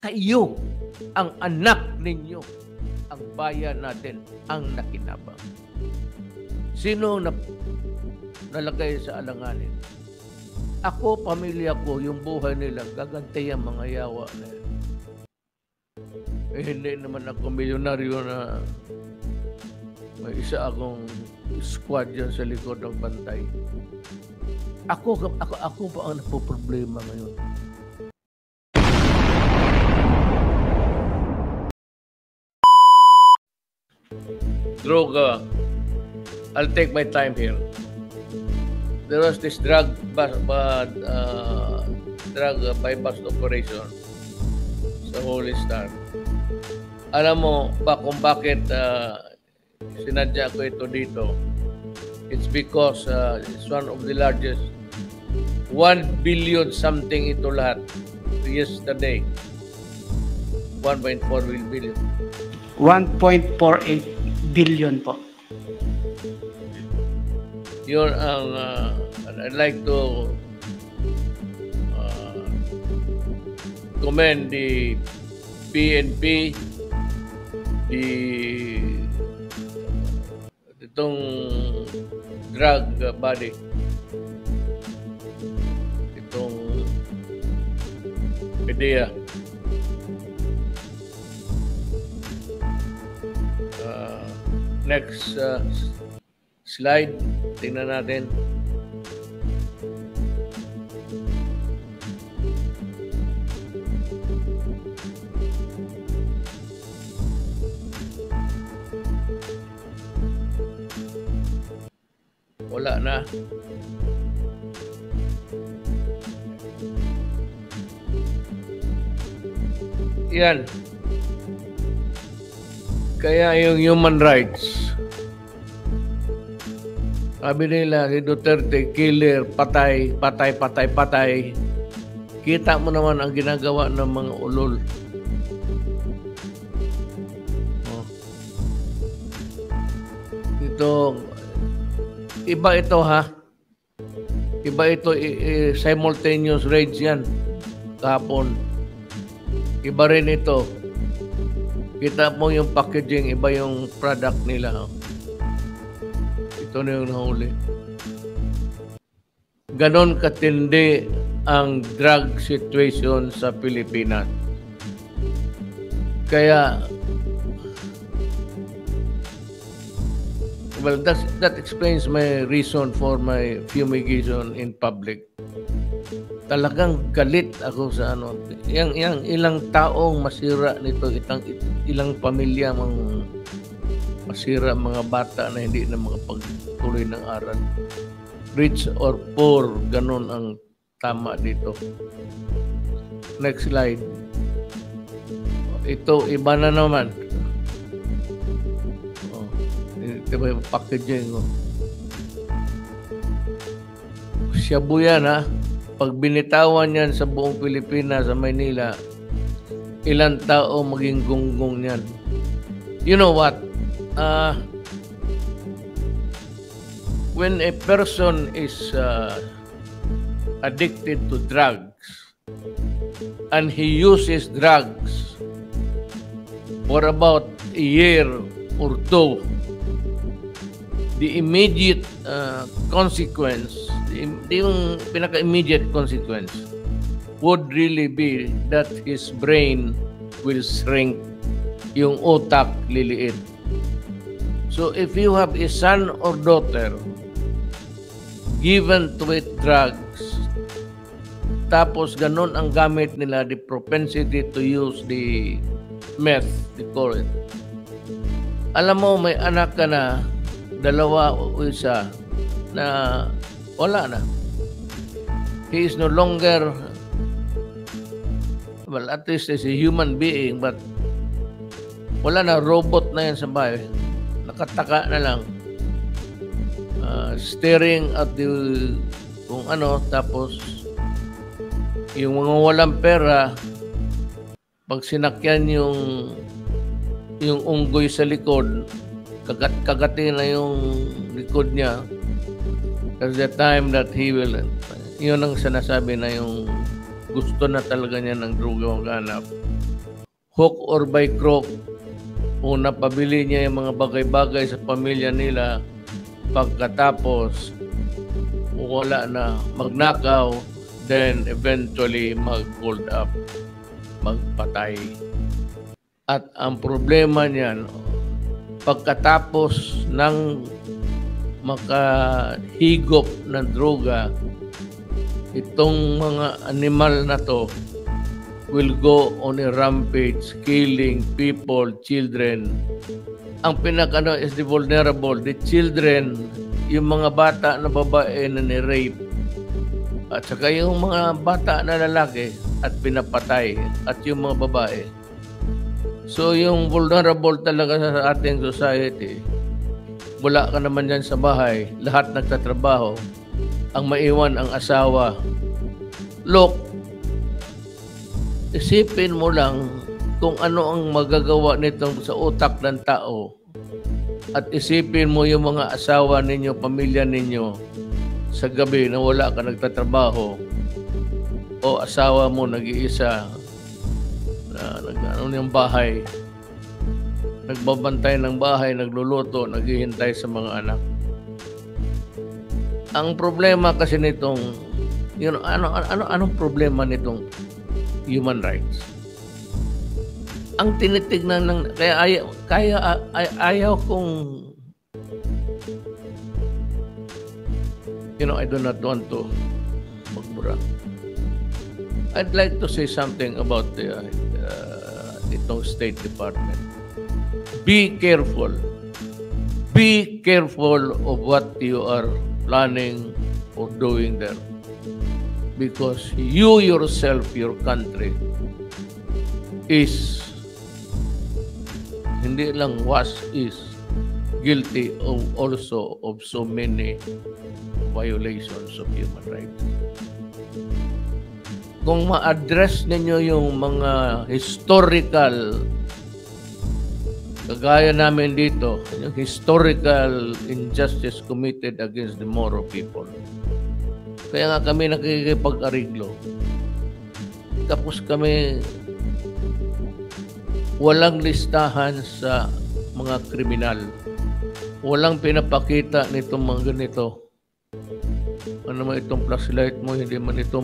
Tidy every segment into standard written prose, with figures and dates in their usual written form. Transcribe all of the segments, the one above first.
kayo, ang anak ninyo, ang bayan natin ang nakinabang. Sino na nalagay sa alanganin? Ako, pamilya ko, yung buhay nila, gagantay ang mga yawa na yan. Hindi naman ako milyonaryo na may isa akong squad dyan sa likod ng bantay. Ako pa ang napoproblema ngayon. Droga. I'll take my time here. There was this drug bypass operation sa Holy Star. Alam mo kung bakit sinadya ko ito dito? It's because it's one of the largest. 1 billion something ito lahat. Yesterday. 1.4 billion. 1.48 billion po. Yun ang I'd like to commend the PNP, itong drug body, itong PDEA. Next slide, tingnan natin. Wala na. Yan. Kaya yung human rights, sabi nila si Duterte, killer, patay. Kita mo naman ang ginagawa ng mga ulol. Iba ito ha. Iba ito, simultaneous raids yan. Kahapon. Iba rin ito. Kita mo yung packaging, iba yung product nila. Ito na yung nahuli. Ganon katindi ang drug situation sa Pilipinas. Kaya, well, that explains my reason for my fumigation in public. Talagang galit ako sa ano. Yang ilang taong masira nito, ilang pamilya masira, mga bata na hindi na makapagtuloy ng aral. Rich or poor, ganun ang tama dito. Next slide. Ito, iba na naman. Ito ba yung packaging? Shabu yan ha. Pag binitawan yan sa buong Pilipinas, sa Maynila, ilang tao maging gunggong yan. You know what? When a person is addicted to drugs and he uses drugs for about a year or two, the immediate consequence, yung pinaka-immediate consequence would really be that his brain will shrink, yung utak liliit. So if you have a son or daughter given to it drugs, tapos ganun ang gamit nila, the propensity to use the meth, they call it. Alam mo, may anak ka na, dalawa o isa, na wala na. He is no longer, well, at least is a human being, but wala na, robot na yan sa bahay. Nakataka na lang. Staring at the, kung ano, tapos, yung mga walang pera, pag sinakyan yung unggoy sa likod, kagatin na yung likod niya. That's the time that he will, yun ang sinasabi na yung gusto na talaga niya ng droga maghanap. Hook or by crook, una pabili niya yung mga bagay-bagay sa pamilya nila, pagkatapos wala na, magnakaw, then eventually mag-hold up, magpatay. At ang problema niyan, pagkatapos ng makahigop ng droga, itong mga animal na to will go on a rampage, killing people, children. Ang pinakano is the vulnerable, the children, yung mga bata na babae na ni-rape, at saka yung mga bata na lalaki at pinapatay, at yung mga babae. So yung vulnerable talaga sa ating society, wala ka naman dyan sa bahay, lahat nagtatrabaho, ang maiwan ang asawa. Look, isipin mo lang kung ano ang magagawa nitong sa utak ng tao, at isipin mo yung mga asawa ninyo, pamilya ninyo, sa gabi na wala ka nagtatrabaho, o asawa mo nag-iisa na yung bahay, nagbabantay ng bahay, nagluluto, naghihintay sa mga anak. Ang problema kasi nitong, anong problema nitong human rights? Ang tinitignan ng, ayaw kong, I do not want to magmura. I'd like to say something about itong State Department. Be careful. Be careful of what you are planning or doing there. Because you yourself, your country, is, hindi lang is guilty of also of so many violations of human rights. Kung ma-address ninyo yung mga historical, kagaya namin dito, yung historical injustice committed against the Moro people. Kaya nga kami nakikipag-ariglo. Tapos kami walang listahan sa mga kriminal. Walang pinapakita nitong mga ganito. Ano naman itong flashlight mo, hindi man ito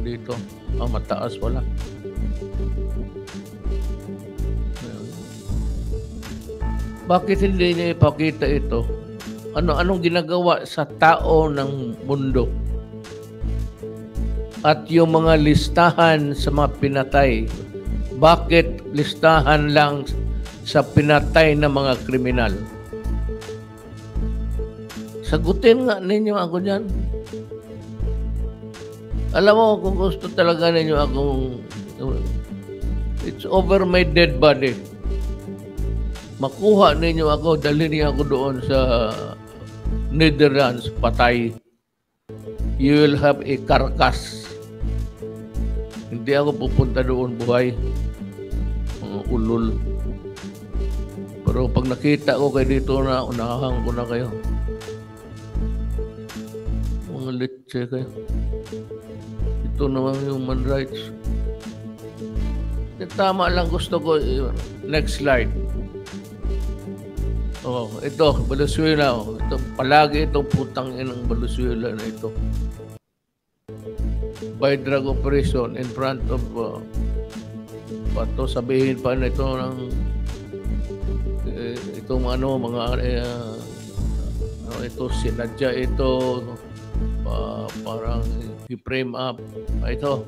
dito. Mataas wala. Bakit hindi niya ipakita ito? Anong ginagawa sa tao ng mundo? At yung mga listahan sa mga pinatay, bakit listahan lang sa pinatay na mga kriminal? Sagutin nga ninyo ako dyan. Alam mo, kung gusto talaga ninyo akong, it's over my dead body. Makuha ninyo ako, dalhin niyo ako doon sa Netherlands, patay. You will have a carcass. Hindi ako pupunta doon buhay. Mga ulol. Pero pag nakita ko kayo dito na, unahan ko na kayo. Mga litse kayo. Ito naman human rights. Tama lang gusto ko. Next slide. Oh, ito, Valenzuela. Ito, palagi itong putang inang Valenzuela na ito. By drug operation in front of pato sabihin pa na ito ng itong mga ito sinadya ito parang i-frame up ito.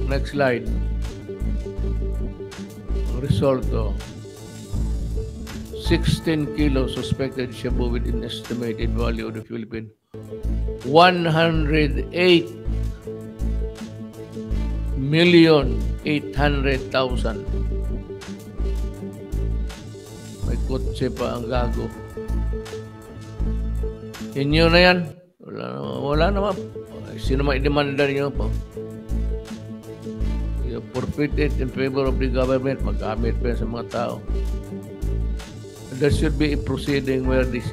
Next slide. Result 16 kilos suspected shabu with an estimated value of the Philippine 108,800,000. May kotse pa ang gago. Inyo na yan. Wala naman. Sino ma-demanda niyo po? Forfeited in favor of the government, mag-amit pa sa mga tao. There should be a proceeding where this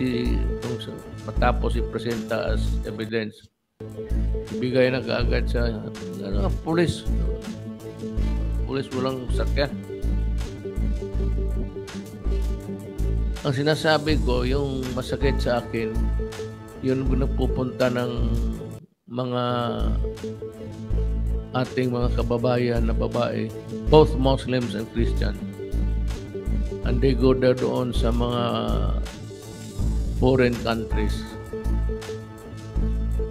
matapos ipresenta as evidence, ibigay na kaagad sa pulis. Pulis walang sakyan. Ang sinasabi ko, yung masakit sa akin, yun nagpupunta ng mga ating mga kababayan na babae, both Muslims and Christians. And they go there doon sa mga foreign countries.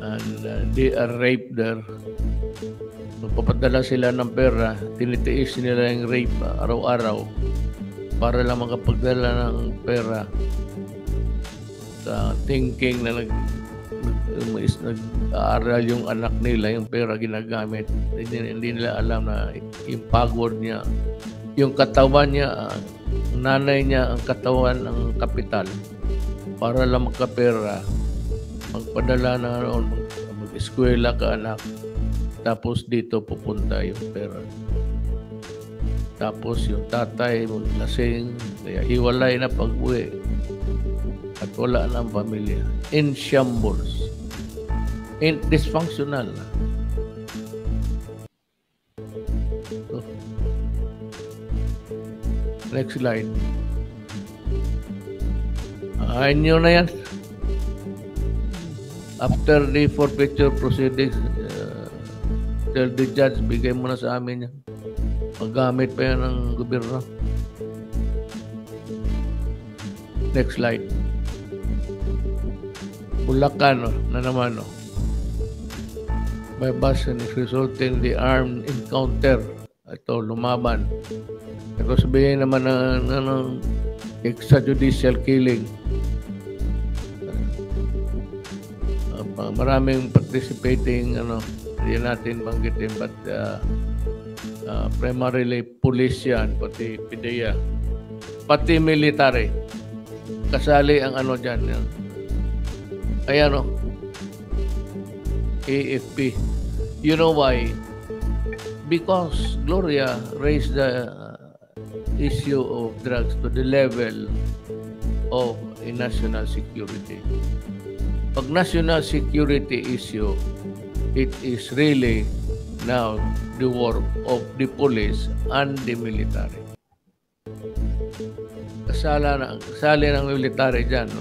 And they are raped there. Magpapadala sila ng pera, tinitiis nila yung rape araw-araw para lang makapagdala ng pera. Thinking na nag-aaral yung anak nila, yung pera ginagamit. Hindi nila alam na yung pagod niya, yung katawan niya, nanay niya, ang katawan, ang kapital, para lang magkapera, magpadala na noon, mag-eskwela ka anak, tapos dito pupunta yung pera. Tapos yung tatay maglasing, kaya hiwalay na pag-uwi at wala na ang pamilya. In shambles. In dysfunctional na. So, next slide. Ayaw nyo na yan. After the forfeiture proceedings, tell the judge, bigay mo na sa amin yan. Magamit pa yan ng gobyerno. Next slide. Bulacan na naman. By Basan is resulting in the armed encounter. Ito, lumaban. Ito sabihin naman ng extrajudicial killing. Maraming participating, hindi natin banggitin, but primarily police yan, pati PDEA, pati military. Kasali ang dyan. Yan. Ayan AFP. You know why? Because Gloria raised the issue of drugs to the level of a national security. Pag national security issue, it is really now the work of the police and the military. Kasali ng military dyan.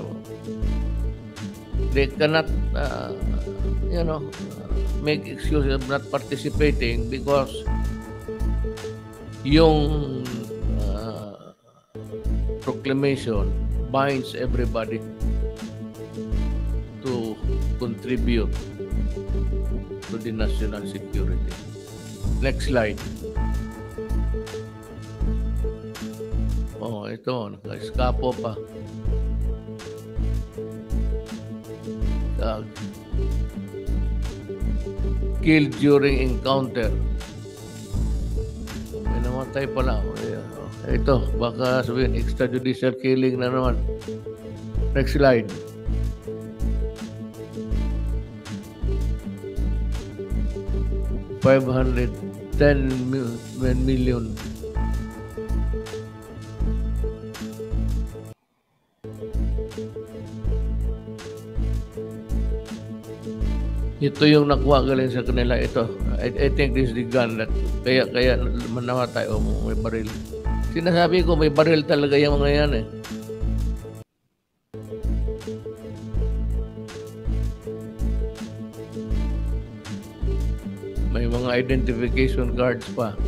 They cannot, make excuse of not participating because yung proclamation binds everybody to contribute to the national security. Next slide. Ito, naka-eskapo pa. Killed during encounter. May namatay pala. Ito, baka sabihin, extrajudicial killing na naman. Next slide. $510 million. Ito yung nakuha galing sa kanila. Ito, I think this is the gun that kaya manamatay may baril. Sinasabi ko may baril talaga yung mga yan May mga identification cards pa.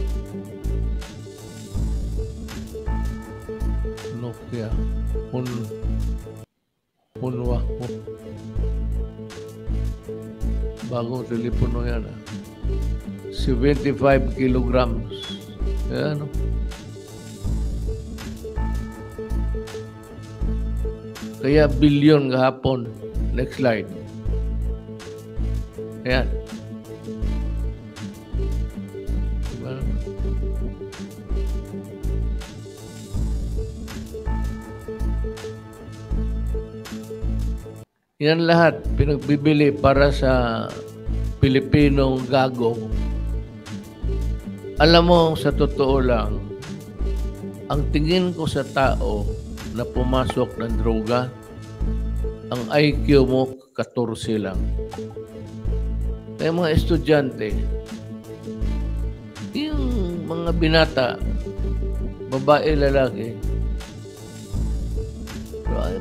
Nokia. Hunwa. Bagong telepono yan. 75 kilograms. Ayan. Kaya billion kahapon. Next slide. Ayan. Diba? Yan lahat pinagbibili para sa Pilipinong gago. Alam mo, sa totoo lang, ang tingin ko sa tao na pumasok ng droga, ang IQ mo 14 lang. Kaya mga estudyante, yung mga binata, babae, lalaki,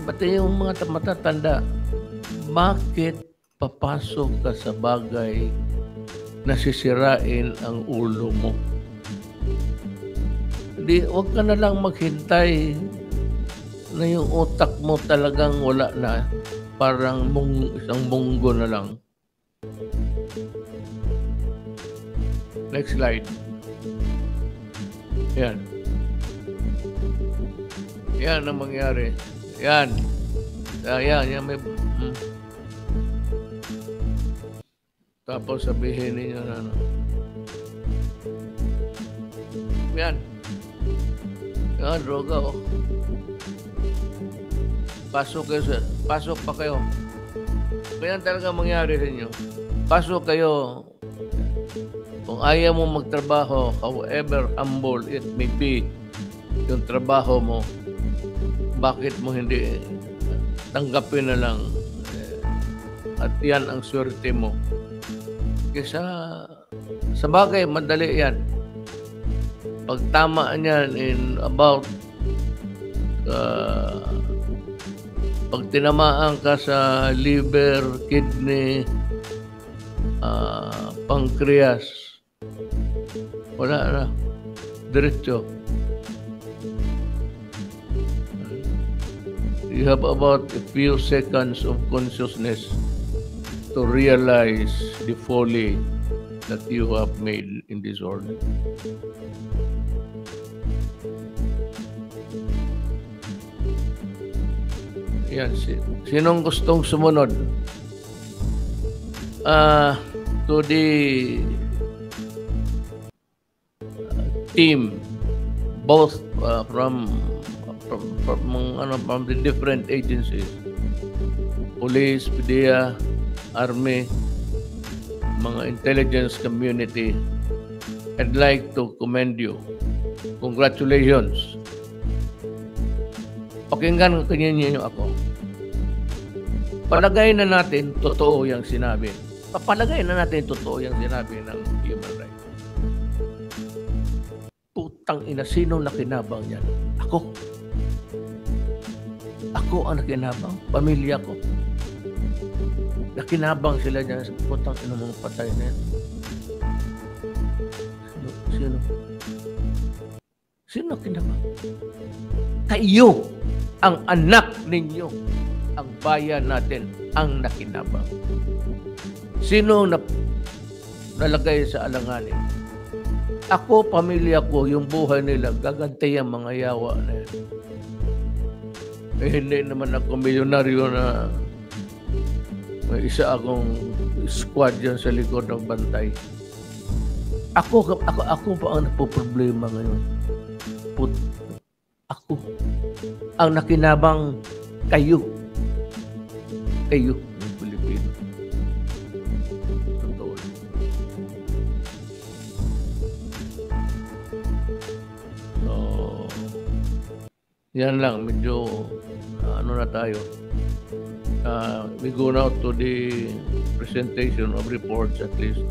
pati yung mga matatanda, bakit papasok ka sa bagay na sisirain ang ulo mo? Huwag ka na lang maghintay na yung utak mo talagang wala na. Parang isang munggo na lang. Next slide. Yan. Yan ang mangyari. Yan. Yan may... Tapos sabihin ninyo na ano. Yan. Yan, droga, oh. Pasok pa kayo. Kaya talaga mangyari sa inyo. Pasok kayo. Kung ayaw mo magtrabaho, however humble it may be, yung trabaho mo, bakit mo hindi tanggapin na lang? At yan ang swerte mo. Kasi sa bagay, madali yan. Pag tama niyan in about pag tinamaan ka sa liver, kidney, pancreas, wala na. Diretso. You have about a few seconds of consciousness to realize the folly that you have made in this world. Yan, sinong gustong sumunod? To the team, both from the different agencies, police, PDEA, army, mga intelligence community, I'd like to commend you. Congratulations. Pakinggan niyo ako. Palagay na natin totoo yung sinabi. Papalagay na natin totoo yung sinabi ng human rights. Putang ina, sino nakinabang yan? Ako. Ako ang nakinabang. Pamilya ko. Nakinabang sila dyan. Putang ina, mga patay na yan. Sino? Sino nakinabang? Kayo, ang anak ninyo, ang bayan natin, ang nakinabang. Sino nalagay sa alanganin? Ako, pamilya ko, yung buhay nila, gagantay ang mga yawa na yan. Eh, hindi naman ako milyonaryo na may isa akong squad dyan sa likod ng bantay. Ako pa ang napoproblema ngayon. Ako ang nakinabang, kayo ng Pilipino. Totoo. So, yan lang, medyo ano na tayo. We go now to the presentation of reports, at least